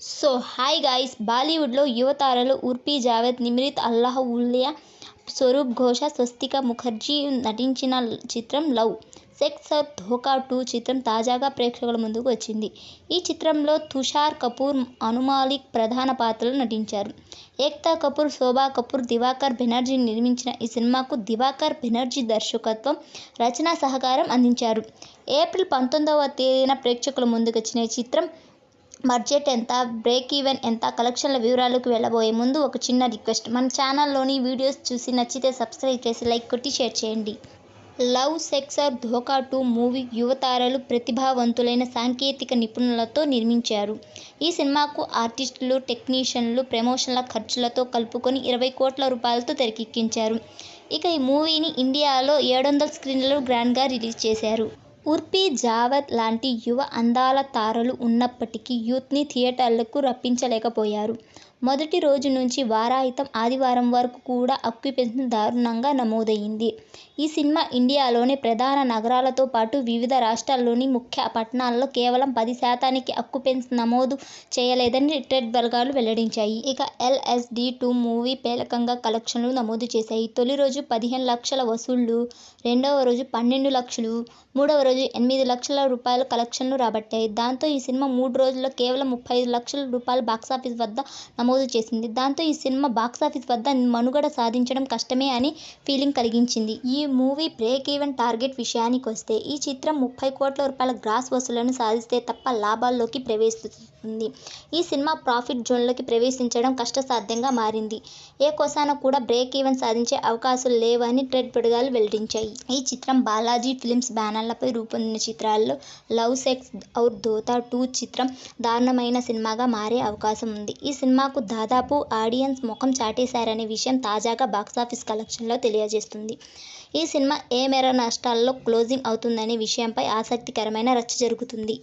So hi guys, బాలీవుడ్లో యువతారలు ఉర్ఫీ జావేద్, నిమ్రత్ అల్లావులియా, స్వరూప్ ఘోష, స్వస్తికా ముఖర్జీ నటించిన చిత్రం లవ్, సెక్స్ ఔర్ ధోకా 2 చిత్రం తాజాగా ప్రేక్షకుల ముందుకు వచ్చింది. ఈ చిత్రంలో తుషార్ కపూర్, అను మాలిక్ ప్రధాన పాత్రల్లో నటించారు. ఏక్తా కపూర్, శోభా కపూర్, దివాకర్ బెనర్జీ నిర్మించిన ఈ సినిమాకు దివాకర్ బెనర్జీ దర్శకత్వం, రచనా సహకారం అందించారు. ఏప్రిల్ 19వ తేదీన ప్రేక్షకుల ముందుకొచ్చిన ఈ చిత్రం బడ్జెట్ ఎంత, బ్రేక్ ఈవెన్ ఎంత, కలెక్షన్ల వివరాలకు వెళ్లబోయే ముందు ఒక చిన్న రిక్వెస్ట్. మన ఛానల్లోని వీడియోస్ చూసి నచ్చితే సబ్స్క్రైబ్ చేసి లైక్ కొట్టి షేర్ చేయండి. లవ్, సెక్స్ ఔర్ ధోకా 2 మూవీ యువతారలు, ప్రతిభావంతులైన సాంకేతిక నిపుణులతో నిర్మించారు. ఈ సినిమాకు ఆర్టిస్టులు, టెక్నీషియన్లు, ప్రమోషన్ల ఖర్చులతో కలుపుకొని 20 కోట్ల రూపాయలతో తెరకెక్కించారు. ఇక ఈ మూవీని ఇండియాలో 700 స్క్రీన్లలో గ్రాండ్గా రిలీజ్ చేశారు. ఉర్ఫీ జావేద్ లాంటి యువ అందాల తారలు ఉన్నప్పటికీ యూత్ని థియేటర్లకు రప్పించలేకపోయారు. మొదటి రోజు నుంచి వారాహితం ఆదివారం వరకు కూడా ఆక్యుపెన్సీ దారుణంగా నమోదైంది. ఈ సినిమా ఇండియాలోని ప్రధాన నగరాలతో పాటు వివిధ రాష్ట్రాల్లోని ముఖ్య పట్టణాల్లో కేవలం 10% ఆక్యుపెన్సీ నమోదు చేయలేదని ట్రేడ్ వర్గాలు వెల్లడించాయి. ఇక LSD2 మూవీ పేలవంగా కలెక్షన్లు నమోదు చేశాయి. తొలి రోజు 15 లక్షల వసూళ్లు, రెండవ రోజు 12 లక్షలు, మూడవ రోజు 8 లక్షల రూపాయల కలెక్షన్లు రాబట్టాయి. దాంతో ఈ సినిమా 3 రోజుల్లో కేవలం 35 లక్షల రూపాయలు బాక్సాఫీస్ వద్ద నమోదు చేసింది. దాంతో ఈ సినిమా బాక్సాఫీస్ వద్ద మనుగడ సాధించడం కష్టమే అని ఫీలింగ్ కలిగించింది. ఈ మూవీ బ్రేక్ ఈవెన్ టార్గెట్ విషయానికొస్తే ఈ చిత్రం 30 కోట్ల రూపాయల గ్రాస్ వసూళ్లను సాధిస్తే తప్ప లాభాల్లోకి ప్రవేశిస్తుంది. ఈ సినిమా ప్రాఫిట్ జోన్లోకి ప్రవేశించడం కష్టసాధ్యంగా మారింది. ఏ కోశాన కూడా బ్రేక్ ఈవెన్ సాధించే అవకాశాలు లేవని ట్రేడ్ వర్గాలు వెల్లడించాయి. ఈ చిత్రం బాలాజీ ఫిల్మ్స్ బ్యానర్పై రూపొందిన చిత్రాల్లో లవ్, సెక్స్ ఔర్ ధోకా 2 చిత్రం దారుణమైన సినిమాగా మారే అవకాశం ఉంది. ఈ సినిమాకు దాదాపు ఆడియన్స్ ముఖం చాటేశారనే విషయం తాజాగా బాక్సాఫీస్ కలెక్షన్లో తెలియజేస్తుంది. ఈ సినిమా ఏ మేర నష్టాల్లో క్లోజింగ్ అవుతుందనే విషయంపై ఆసక్తికరమైన రచ్చ జరుగుతుంది.